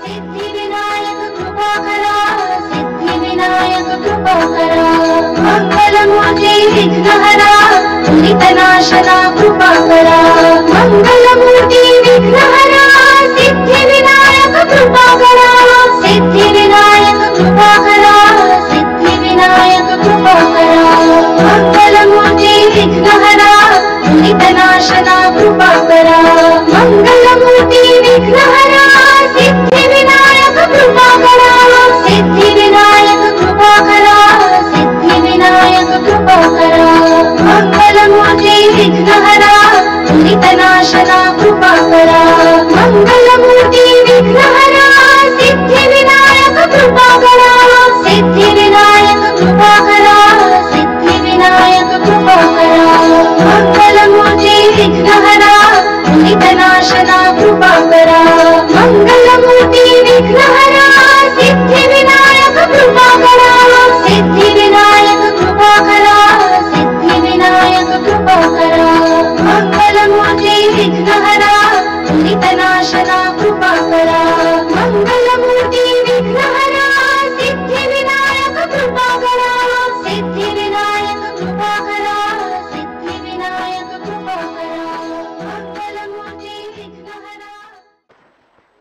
सिद्धिविनायक कृपा करा, सिद्धिविनायक कृपा करा, मंगलमूर्ती विघ्नहरा, दुरितनाशना कृपा करा, मंगलमूर्ती विघ्नहरा, सिद्धिविनायक कृपा करा, सिद्धिविनायक कृपा करा, सिद्धिविनायक कृपा करा, मंगलमूर्ती विघ्नहरा, दुरितनाशना कृपा करा, मंगलमूर्ती विघ्नहरा, सिद्धिविनायक कृपा करा, सिद्धिविनायक कृपा करा, सिद्धिविनायक कृपा करा, मंगलमूर्ती विघ्नहरा, दुरितनाशना कृपा करा, मंगलमूर्ती विघ्नहरा, सिद्धिविनायक कृपा करा, सिद्धिविनायक कृपा करा, सिद्धिविनायक कृपा करा, मंगलमूर्ती विघ्नहरा, दुरितनाशना कृपा करा, मंगलमूर्ती विघ्नहरा, सिद्धिविनायक कृपा करा, सिद्धिविनायक कृपा करा, सिद्धिविनायक कृपा करा, मंगलमूर्ती विघ्नहरा, दुरितनाशना कृपा करा, मंगलमूर्ती विघ्नहरा, सिद्धिविनायक कृपा करा, सिद्धिविनायक कृपा करा, सिद्धिविनायक कृपा करा, मंगलमूर्ती विघ्नहरा।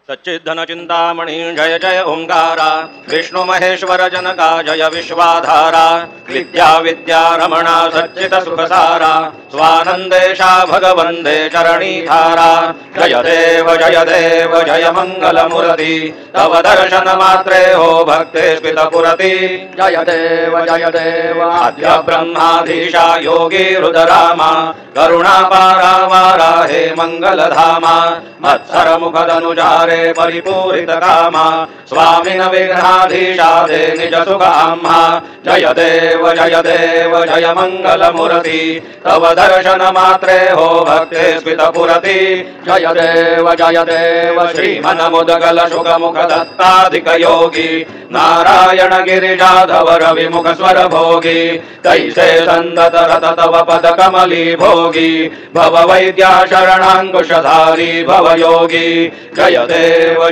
सच्चिद्धन चिंतामणि जय जय ओंकारा, विष्णु महेश्वर जनका जय विश्वाधारा, विद्या विद्या रमणा सच्चित सुखसारा, स्वानंदेशा भगवंदे चरणीधारा, जय देव जय मंगल मूर्ति, तव दर्शन मात्रे हो भक्ते स्मित पुरति, जय देव आद्य ब्रह्माधीशा योगी रुद्रामा, करुणापारा वाराहे मंगलधामा, मत्सर मुखदनुजारे परिपूरित कामा, स्वामिन विघ्नाधीशा दे निज सुखाम्हा, जय देव जय मंगल मूर्ति, तव दर्शन मात्रे हो भक्ते स्मित पुरति, जय देव श्रीमन मुदगल शुक मुख दत्ताधिक योगी, नारायण गिरिजाधव रवि मुख स्वर भोगी, कैसे संदत रत तव पद कमली भोगी, भव वैद्या शरणांकुशधारी भव योगी, जय देव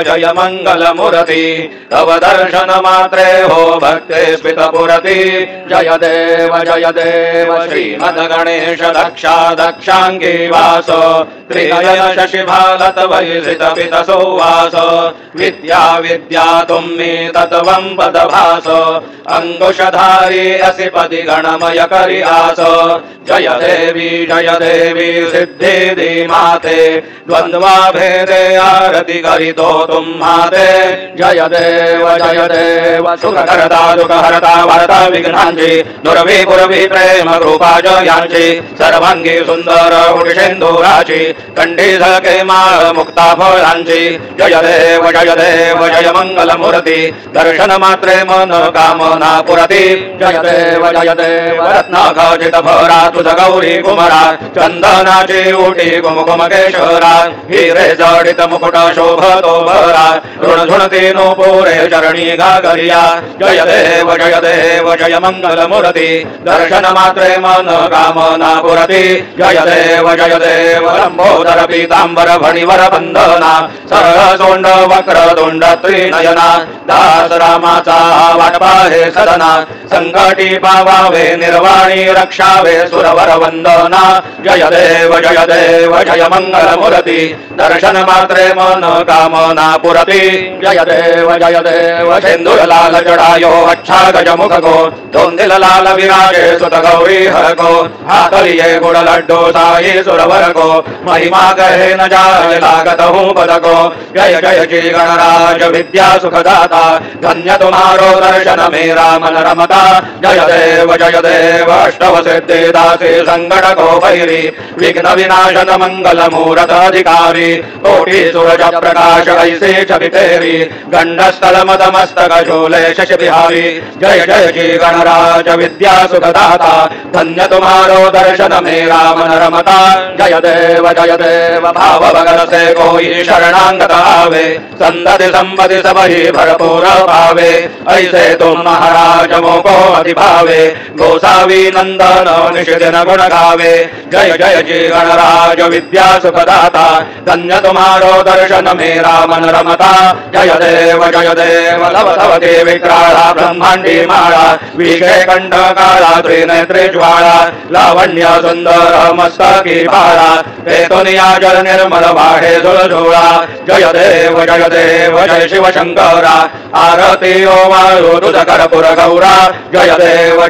जय मंगल मूर्ति, तव दर्शन मात्रे हो भक्ते स्मित पुरति, जय देव श्रीमद गणेश दक्षांगी वासो, त्रिनयन शशिभालत वैसित पित सौवासो, विद्या तुम्मी तत्वं पदभासो, अंकुशधारी असि पदि गणमय करि आसो, जय देवी सिद्धि दी माते, द्वंद्वा भेदे आरति करितो तुम्हाते, जय देव सुखकर्ता दुःखहर्ता वरदा विघ्नांची, दुर्वी पुरवी प्रेम कृपा जयांची, सर्वांगी सुंदर उडिशेंदुराची, कंठी झळके माळ मुक्ता फळांची, जय देव जय मंगल मूर्ति, दर्शन मात्रे मन कामना पुरती, जय देव रत्नाखचित भरा तुझ गौरी कुमरा, चंदनाची उटी कुमकुम केशरा, हिरे जडित मुकुट शोभतो भरा, ऋण झुणती नूपुरे चरणी गागरिया, जय देव जय मंगल मूर्ति, दर्शन मात्रे मन कामना पुरती, जय देव लंबोदर पीतांबर फणिवर बंधना, सरसोंड वक्रतुंड त्रिनयना, दास रामाचा वाटपा हे सदना, संकटी पावावे निर्वाणी रक्षावे सुरवर वंदना, जय देव जय मंगल मूर्ति, दर्शन मात्रे मन कामना पुरती, जय देव सिंदूर लाल जड़ायो अच्छा गज मुख को, धोंदिल लाल विराजे सुत गौरी हर को, हाथ लिए गुड़ लड्डू साई सुरवर को, महिमा कहे न जाय लागत हूँ पद को, जय श्री गणराज विद्या सुखदाता, धन्य तुम्हारो दर्शन मेरा मन रमता, जय देव अष्टव सिद्धि दासी संकट को भैरी, विघ्न विनाशन मंगल मूरत अधिकारी, कोटि सूरज प्रकाश ऐसे छवि तेरी, गंडस्थल मद मस्तक झूले शशि बिहारी, जय श्री गणराज विद्या सुखदाता, धन्य तुम्हारो दर्शन मेरा मन रमता, जय देव भाव भगत से कोई शरणांगत आवे, संदति संपति सब ही भरपूर पावे ऐसे तुम महाराज मोको अधिभावे गोसावी नंदन निषिदिन गुण गावे जय जय जी गणराज विद्या सुखदाता धन्य तुम्हारो दर्शन मेरा मन रमता जय देव लव तव के विक्राळा ब्रह्मांडी माळा विषय कंठ काळा त्रिनेत्री ज्वाळा लावण्य सुंदर मस्तकी बाळा तेतुनिया जल निर्मल बाहे झुळझुळा जय देव जय शिव शंकरा आरती ओ वाळू तुझ कर्पूर गौरा जय देव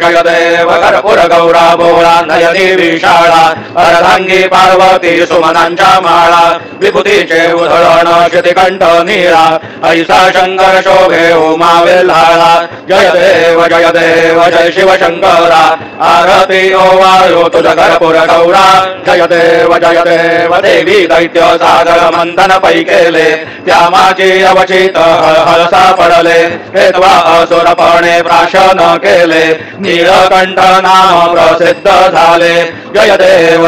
कर्पूर गौरा बोळा नयनी विशाळा अर्धांगी पार्वती सुमनांच्या माळा विभूतीचे उधळण शितिकंठ नीरा ऐसा शंकर शोभे उमा वेल्हाळा जय देव जय शिव शंकरा आरती ओ वाळू तुझ कर्पूर गौरा जय देव देवी दैत्य सागर मंथन पै केले त्या माझी अवचित हळसा पडले हेत्वा असुरपणे प्राशन केले नीलकंठ नाम प्रसिद्ध झाले जय देव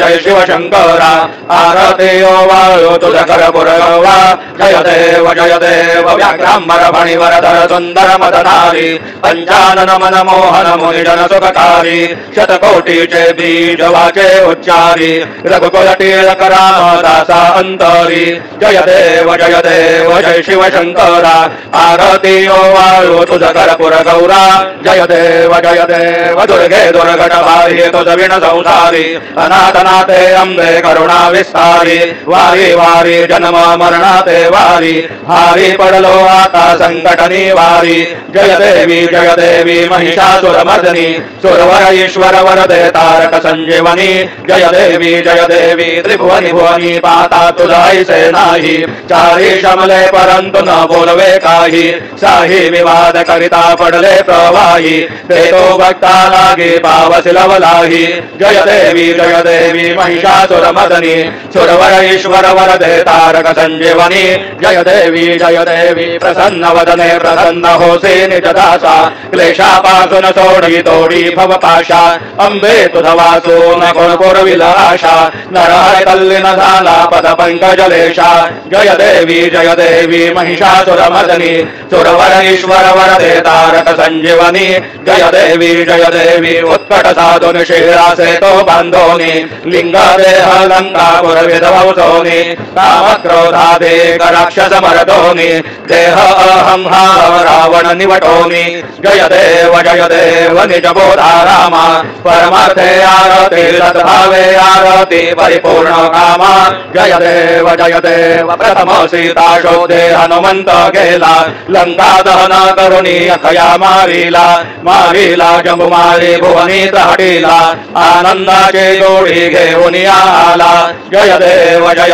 जय शिव शंकरा आरती ओ वाळू तुझ कर्पूर गौरा जय देव व्याघ्रांबर फणिवरधर सुंदर मदनारी पंचानन मनमोहन मुनिजन सुखकारी शतकोटीचे बीज वाचे उच्चारी रघुकुल टिळक रामदासा अंतरी जय देव जय शिव शंकरा आरती ओ वाळू तुझ कर्पूर गौरा जय देव दुर्गे दुर्घट भारी तुझ विण संसारी अनाथनाथे अंबे करुणा विस्तारी वारी वारी जन्म मरणाते वारी हारी पडलो आता संकट निवारी जय देवी महिषासुर मर्दनी सुरवर ईश्वर वरदे तारक संजीवनी जय देवी त्रिभुवनी भुवनी पाता तुझा ऐसे नाही चारी शमले परंतु न बोलवे काही साही विवाद करिता पडले प्रवाही ते तो भक्ता लागे पावसी लवलाही जय देवी महिषासुर मदनी सुरवर ईश्वर वरदे तारक संजीवनी जय देवी प्रसन्न वदने प्रसन्न होसे निज दासा क्लेशापासून सोडी तोडी भव पाशा अंबे तुझ वासून कोण पुरविल आशा नरहर तल्लीन झाला पद पंकजलेशा जय देवी महिषासुर मदनी सुरवर ईश्वर वरदे तारक संजीवनी जय देवी उत्कट साधून शिरासे तो बांधोनी लिंग देह लंका पुरविधवसोनी काम क्रोधादे राक्षस मरदोनी देह अहंभाव रावण निवटोनी जय देव निज बोधा रामा परमार्थे आरती सद्भावे आरती परिपूर्ण कामा जय देव प्रथम सीता शोधे हनुमंत गेला लंका दहन करुणी अथया मारिला जंबुमारी भुवनी तहाटीला आनंदाचे जोडी घेऊन आला जय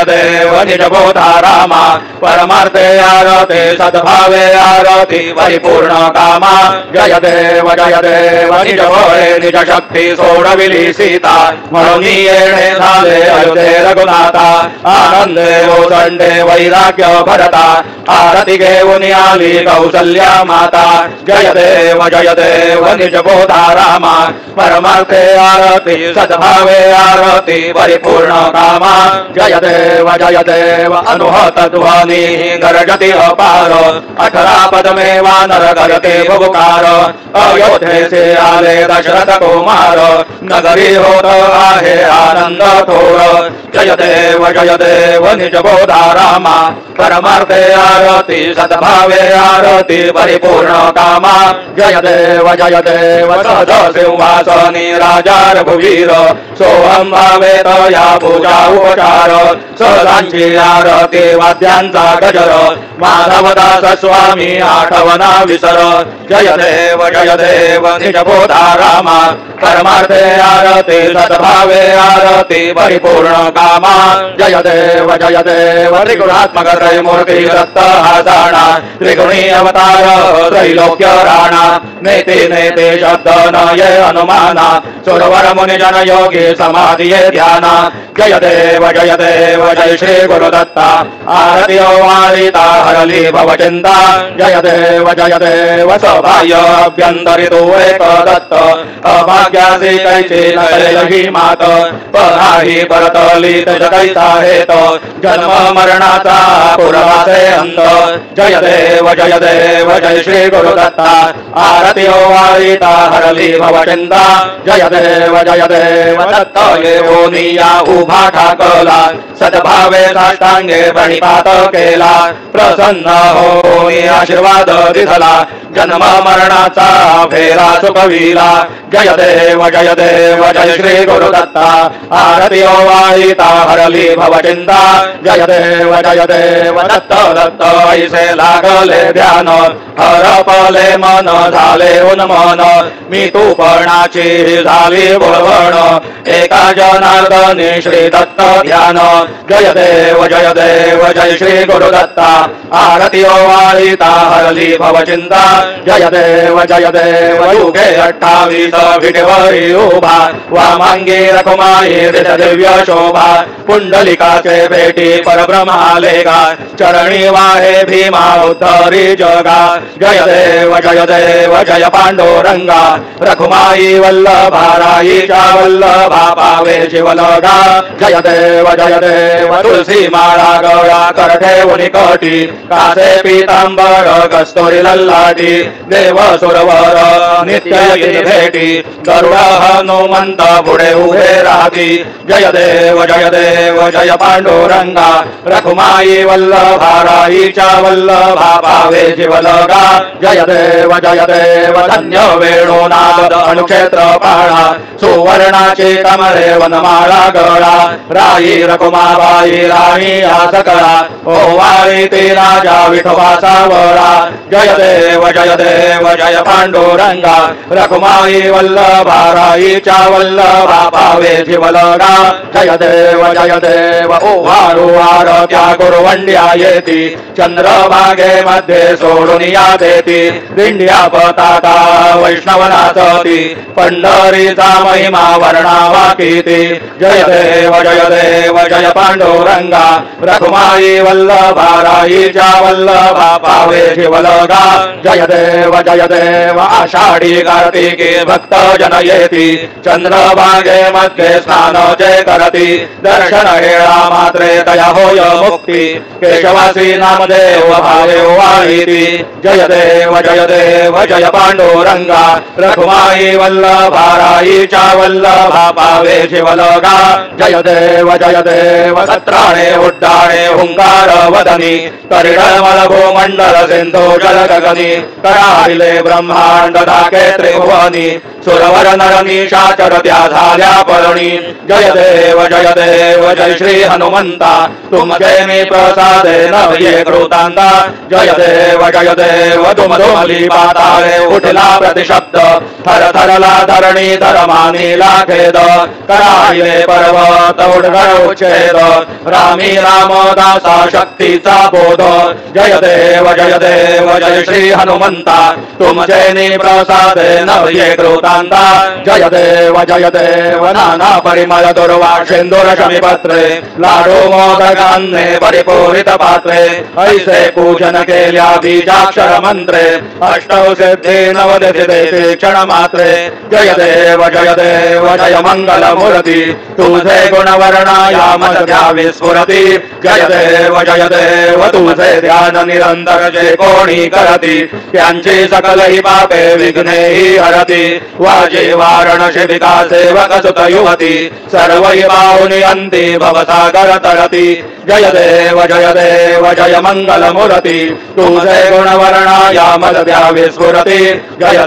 देव निज बोधा रामा परमार्थे आरती सद्भावे आरती परिपूर्ण कामा जय देव निज भोळे निज शक्ती सोडविली सीता म्हणून येणे झाले अयोध्ये रघुनाथा आनंदे ओसंडे वैराग्य भरता आरती घेऊन आली कौसल्या माता जय देव निज बोधा रामा परमार्थे आरती सद्भावे आरती परिपूर्ण कामा जय देव अनुहत ध्वनी गर्जति अपार 18 पदमे वानर करते भुकार अयोध्येचे आले दशरथ कुमार नगरी होत आहे आनंद थोर जय देव निज बोधा रामा परमार्थे आरती सद्भावे आरती परिपूर्ण कामा जय देव सहज सिंहासनी राजा रघुवीर सोहम भावे तया पूजा उपचार सहजांची आरती वाद्यांचा गजर माधवदास स्वामी आठवना विसर जय देव निज बोधा रामा परमार्थे आरती सद्भावे आरती परिपूर्ण कामा जय देव त्रिगुणात्मक त्रयमूर्ती दत्त हासाणा त्रिगुणी अवतार त्रैलोक्य राणा नेते शब्द नये हनुमान नाना सुरवर मुनि जन योगी समाधिये ध्याना जय देव जय श्री गुरुदत्ता आरती वारिता हरली भव चिंता जय देव सौभाग्यभ्यंतरि तू एक दत्त अभाग्यासी कैची नही मात पराही परतली तज कैसा हेत जन्म मरणाचा पुरवासे अंत जय देव जय श्री गुरुदत्ता आरती वारिता हरली भव चिंता जय देव दत्त येऊनिया उभा ठाकला सद्भावे साष्टांगे प्रणिपात केला प्रसन्न होई आशीर्वाद दिधला जन्म मरणाचा फेरा चुकविला जय देव जय श्री गुरुदत्ता आरती वारिता हरली भव चिंता जय देव दत्त ऐसे लागले ध्यान हरपले मन झाले उन्मन मी तूपणाची झाली बोलवण एका जनार्दनी श्री दत्त ध्यान जय देव जय श्री गुरुदत्ता आरती वारिता हरली भव चिंता जय देव युगे 28 भिटेवरी उभा वामांगी रखुमाई दिव्य शोभा पुंडलिकाचे भेटी परब्रह्मालेगा चरणी वाहे भीमा उद्धरी जगा जय देव जय पांडुरंगा रखुमाई वल्लभाराईच्या वल्लभा पावे शिवलगा जय देव तुलसी माळा गळा करठे उनिकटी कासे पीतांबर कस्तुरी लल्लाटी देव सुरवर नित्य भेटी गरुड हनुमंत पुढे उभे राहती जय देव जय पांडुरंगा रखुमाई वल्लभाराईच्या वल्लभा पावे शिवलगा जय देव धन्य वेणुनाद अणुक्षेत्र पाळा सुवर्णाचे कमळे वनमाळा गळा राई रखुमाबाई राणी आसकळा ओवाळी ते राजा विठोबाचा वळा जय देव जय पांडुरंगा रखुमाई वल्लभाराईच्या वल्लभा पावे शिवलगा जय देव ओवाळू आरत्या गुरुवंड्या येती चंद्रभागे मध्ये सोडून या देती दिंड्या पताका वैष्णव नाचती पंढरीचा महिमा वर्णावा कीती जय देव जय पांडुरंगा रखुमाई वल्लभाराईच्या वल्लभा पावे शिवलगा जय देव आषाढी कार्तिकी भक्त जन येती चंद्रभागे मध्ये स्नान जय करती दर्शन हेळा मात्रे तया होय मुक्ती केशवासी नामदेव भावे वाहिती जय देव जय पांडुरंगा रखुमाई वल्लभाराईच्या वल्लभा पावे शिवलगा जय देव सत्राणे उड्डाणे हुंकार वदनी करिडमल भूमंडल सिंधू जल गगनी करारिले ब्रह्मांड धाके त्रिभुवनी सुरवर नरनीशाचर त्या झाल्या परणी जय देव जय श्री हनुमंता तुमचे मी प्रसादे नये कृतांता जय देव तुम धुमली पाताळे उठला प्रतिशब्द थर थरला धरणी धर्मानीला खेद कराहिले पर्वत उडगळ उच्छेद रामी रामदासा शक्तीचा बोध जय देव जय श्री हनुमंता तुमचे नि प्रसादे नये कृतांता जय देव नाना परिमळ दुर्वा सिंदूर शमीपत्रे लाडू मोदकान्ने परिपूरित पात्रे ऐसे पूजन केल्या बीजाक्षर मंत्रे अष्टौ सिद्धि नवदशि क्षण मात्रे जय देव जय मंगल मूर्ती तुझे गुणवर्णाया मद द्यावी स्फुरती जय देव तुझे ध्यान निरंतर जे कोणी करती त्यांची सकल ही पापे विघ्ने ही हरती वाजे वारण शिविका सेवक सुत युवती सर्व बाहुनी अंती भवसागर तरती जय देव जय मंगल मूर्ती तुझे गुणवर्णाया मद द्यावी स्फुरती जय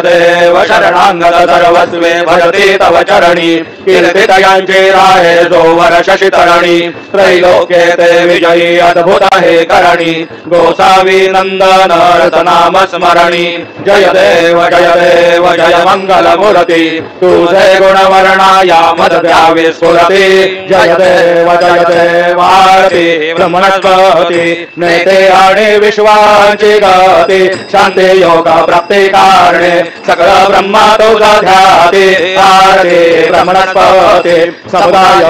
देव शरणांगद सर्वस्वे भजती तव चरणी कीर्तितयांची राहे जोवर शशितरणी त्रैलोक्ये ते विजयी अद्भुत हे करणी गोसावी नंदन रतनाम स्मरणी जय देव जय जय मंगलमूर्ति तुझे गुणवर्णाय मदद्यावे स्फुरति जय देवारति ब्रह्मणस्पति नेते आणि विश्वाची गती शांती योग प्राप्ति कारणे सकल ब्रह्मा तुझा ध्याती आरती ब्रह्मणस्पति समुदाय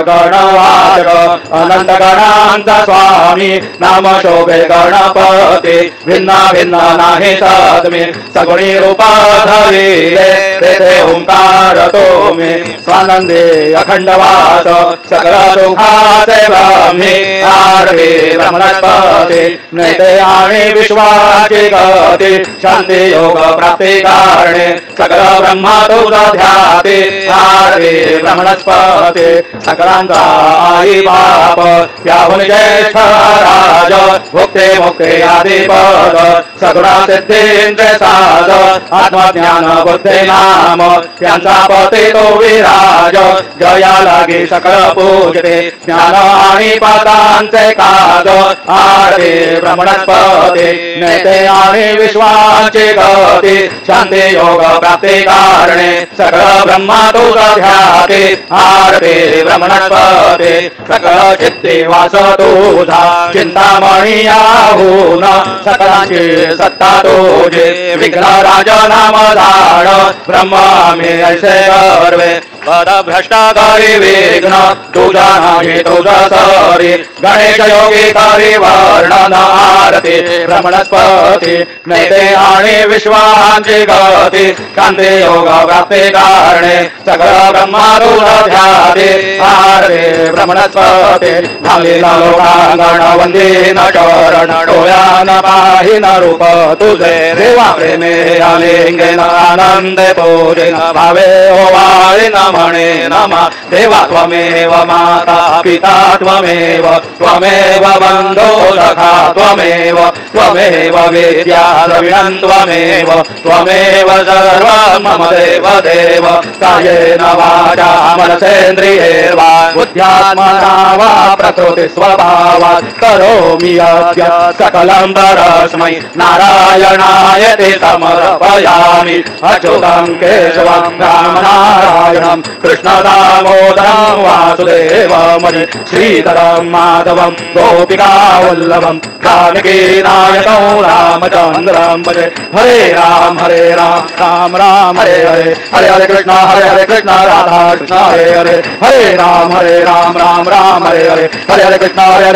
गणवाचक अनंत गणांत स्वामी नाम शोभे गणपती भिन्न भिन्न नाही सद्मी सगुणी रूपा धरिले तेथे ओंकार तुम्ही स्वानंदी अखंडवास सकल सुखाचे ब्रह्मी आरती ब्रह्मणस्पती नेते आणि विश्वाची गती शांती योग प्राप्ति कारणे सकल ब्रह्मा तुझा ध्याती आरती ब्रह्मणस्पती सकलांचा आई बाप त्याहून ज्येष्ठ राज भुक्ते मुक्ते आदी पद सगुणा सिद्धींद्र साध आत्मज्ञान बुद्धे नाम त्यांचा पती तो विराज जया लागी सकळ पूजते ज्ञान आणि पदांचे काज आरती ब्रह्मणस्पती नेते आणि विश्वाची गती शांती योग प्राप्ति कारणे सकळ ब्रह्मा तुझा ध्याती आरती ब्रह्मणस्पती सकळ चित्ती वास तुझा चिंतामणी आहून सकलांची सत्ता तुझी विघ्न राज नाम धारण ब्रह्मा मे ऐसे गर्वे पद भ्रष्टाकारी विघ्न तुझा नाही तुझा सरी गणेश योगी करी वर्णन आरती ब्रह्मणस्पती नेते आणि विश्वांची गती शांती योग प्राप्ति कारणे सगळ ब्रह्मा तुझा ध्याती आरती ब्रह्मणस्पती झालेला लोकांगण वंदीन चरण डोळ्यान पाहिन रूप तुझे देवा प्रेमे आलिंगेन आनंदे पूजिन भावे ओवाळीन म्हणे नमा देवा त्वमेव माता पिता त्वमेव त्वमेव बंधो सखा त्वमेव त्वमेव विद्या द्रविणं त्वमेव त्वमेव सर्वं मम देव देव कायेन वाचा मनसेन्द्रियैर्वा बुद्ध्यात्मना वा प्रकृति स्वभावात् करोमि अद्य सकलं परस्मै नारायणाय ते समर्पयामि अच्युतं केशवं रामनारायणं कृष्णदामोदरं वासुदेवमणि श्रीधरं माधवं गोपिकावल्लभं जानकीनायकं रामचन्द्रं भजे हरे राम राम राम हरे हरे हरे हरे कृष्ण राधा कृष्ण हरे हरे हरे राम राम राम हरे हरे हरे हरे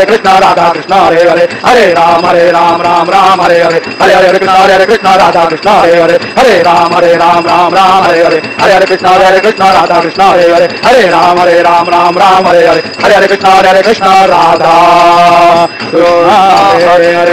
कृष्ण राधा कृष्ण हरे हरे हरे राम राम हरे हरे हरे हरे कृष्ण राधा कृष्ण हरे हरे हरे राम राम हरे हरे हरे हरे कृष्ण राधा कृष्ण हरे हरे हरे राम हरे हरे कृष्ण राधा हरे हरे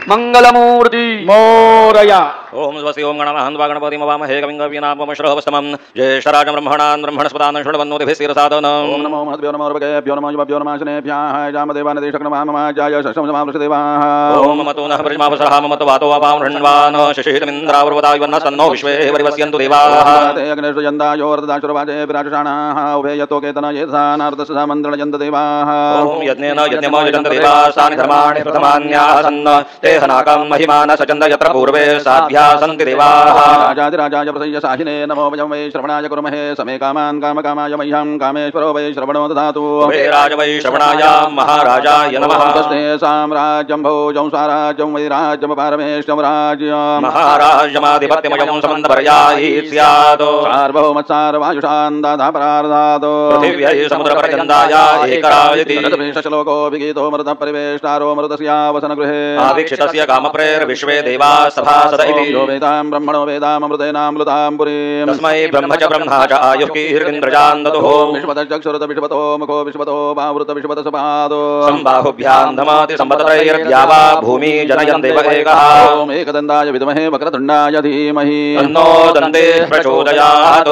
मंगलमूर्ति मोरया ओम स्वस्ति ओम गणमहं गणपति मवामहे कविं कवीनामश्रवस्तमं ज्येष्ठराजं ब्रह्मणान् ब्रह्मणस्पदान् शृण्वन्नोतिभिस्तिरसादनम् ओम नमो महद्भ्यो नमो ऋभ्यो नमो युवभ्यो नमः शनेभ्यः जामदेवानदेशकनमाममाज्याय शशं समामृष देवाः ओम मतो नः ब्रह्मावसरः मम वातो वापां ऋण्वान् शशिहितमिन्द्रावृवदायुवन्नः सन्नो विश्वे परिवस्यन्तु देवाः ते अग्नेशयन्दायोर्ददाशुरवाचे विराजशाणाः उभयतो केतन येधसानार्दसदा मन्त्रणयन्त देवाः ओम यज्ञेन यज्ञमयजन्त देवाः सानि धर्माणि प्रथमान्याः सन्न ते हनाकं महिमान सचन्द यत्र पूर्वे साध्या सन्ति देवाः राजाधिराजाय प्रसय्य साहिने नमो वयं वै श्रवणाय कुर्महे समे कामान् कामकामाय मह्यं कामेश्वरो वै श्रवणो ददातु वै राज वै श्रवणाय महाराजाय नमः तस्ते साम्राज्यं भोजं साराज्यं वै राज्यं पारमेष्टं राज्यं महाराजमाधिपत्यमयं समन्दपर्यायी स्यात् सार्वभौमत्सार्वायुषान् दाता परार्धातो पृथिव्यै समुद्रपर्यन्ताय एकरायति श्लोको विगीतो मृतः परिवेष्टारो मृतस्यावसन गृहे आवीक्षितस्य कामप्रेर्विश्वे देवाः सभासद इति यो वेदां ब्रह्मणो वेदामृतेनामृतां पुरीं तस्मै ब्रह्म च ब्रह्मा च आयुः कीर्तिन्द्रजान् ददुः विश्वतश्चक्षुरत विश्वतो मुखो विश्वतो बावृत विश्वतसपादो सम्बाहुभ्यां धमाति सम्पतत्रैर्द्या वा भूमि जनयन् देव एकः ओम एकदन्ताय विद्महे वक्रतुण्डाय धीमहि तन्नो दन्ते प्रचोदयात्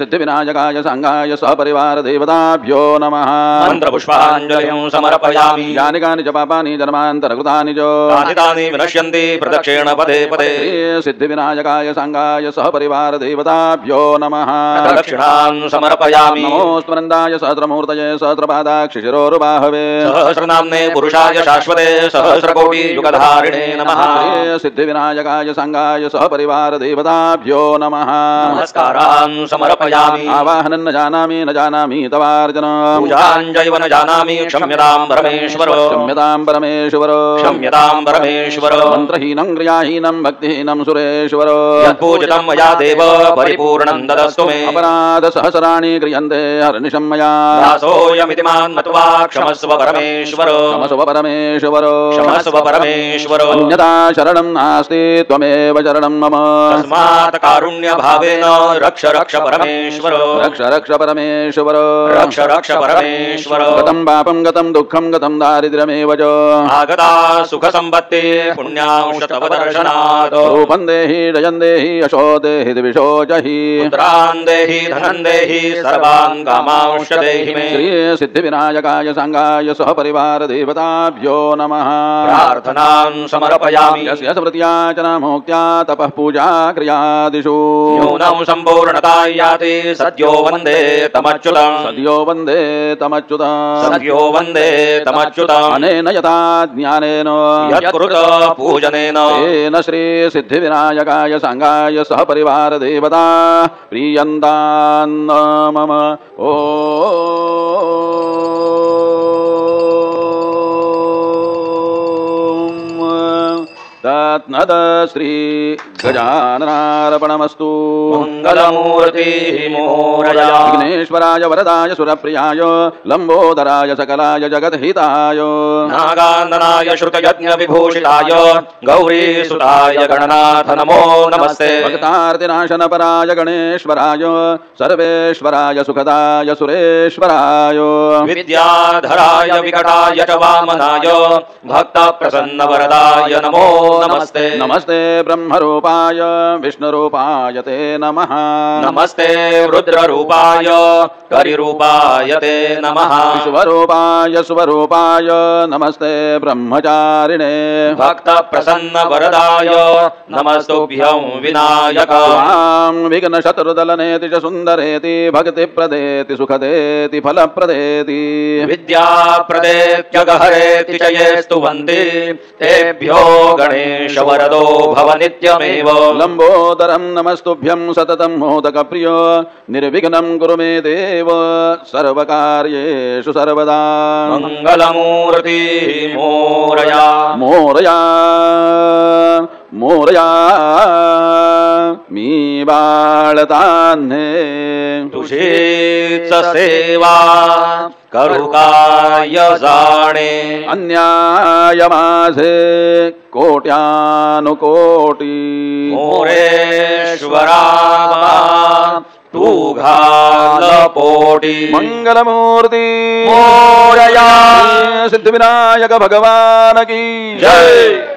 सिद्धिविनायकाय सांगाय सपरिवार देवताभ्यो नमः मन्त्रपुष्पाञ्जलिं समर्पयामि यानि कानि च पापानि जन्मान्तरकृतानि च तानि विनश्यन्ति प्रदक्षिण पदे पदे सिद्धिविनायकाय सांगाय सहपरिवार देवताभ्यो नमः दक्षिणान् समर्पयामि नमोऽस्तुवृन्दाय सहस्रमूर्तये सहस्रपादाक्षिशिरोरुबाहवे सहस्रनाम्ने पुरुषाय शाश्वते सहस्रकोटियुगधारिणे नमः सिद्धिविनायकाय सांगाय सहपरिवार देवताभ्यो नमः नमस्कारान् समर्पयामि आवाहनं न जानामि तवार्जन पूजाञ्जैव न जानामि क्षम्यतां परमेश्वर क्षम्यतां परमेश्वर मन्त्रहीनं क्रियाहीनं भक्तिहीनं सुरेश्वर यत्पूजितं मया देव परिपूर्णं ददस्तु मे अपराध सहस्राणि क्रियन्ते हर्निशं मया दासोऽयमिति मां मत्वा क्षमस्व परमेश्वर क्षमस्व परमेश्वर अन्यथा शरणं नास्ति त्वमेव शरणं मम तस्मात् कारुण्यभावेन रक्ष परमेश्वर रक्ष परमेश्वर रक्ष परमेश्वर गतं पापं गतं दुःखं गतं दारिद्र्यमेव च आगता सुख संपत्ति पुण्यांश तव दर्शनात् रूपं देहि जयं देहि यशो देहि दिविषो जहि पुत्रान् देहि धनं देहि सर्वान् कामांश देहि मे श्री सिद्धिविनायकाय सांगाय सहपरिवार देवताभ्यो नमः प्रार्थनान् समर्पयामि यस्य स्मृत्याचना मोक्त्या तपः पूजा क्रियादिषु न्यूनं सम्पूर्णता याति सद्यो वन्दे तमच्युतम् सद्यो वन्दे तमच्युतम् अनेन यथा ज्ञानेन यत्कृत पूजनेन तेन श्री सिद्धिविनायकाय सांगाय सहपरिवार देवता प्रीयन्तान् मम ओ तत्नद श्री गजाननार्पणमस्तु मंगलमूर्ति मोरया विघ्नेश्वराय वरदाय सुरप्रियाय लंबोदराय सकलाय जगद्हिताय नागाननाय श्रुतयज्ञ विभूषिताय गौरीसुताय गणनाथ नमो नमस्ते भक्तार्तिनाशन पराय गणेश्वराय सर्वेश्वराय सुखदाय सुरेश्वराय विद्याधराय विकटाय च वामनाय भक्त प्रसन्न वरदाय नमो नमस्ते नमस्ते ब्रह्मरूपाय विष्णुरूपाय ते नमः नमस्ते रुद्ररूपाय करिरूपाय ते नमः विश्वरूपाय स्वरूपाय नमस्ते ब्रह्मचारिणे भक्त प्रसन्न वरदाय नमस्तुभ्यं विनायक विघ्न शत्रुदलनेति च सुन्दरेति भक्तिप्रदेति सुखदेति फलप्रदेति विद्याप्रदेत्यगहरेति च ये स्तुवन्ति तेभ्यो गणेश वरदो भव नित्यमेव लंबोदरं नमस्तुभ्यं सततं मोदकप्रियो निर्विघ्नं कुरु मे देव सर्वकार्येषु सर्वदा मंगलमूर्ति मोरया मोरया मोरया मी बाळतान्हे तुझीच सेवा करू काय जाणे अन्याय माझे कोट्यानुकोटी मोरेश्वरा तू घाल पोटी मंगलमूर्ती मोरया सिद्धिविनायक भगवान की जय।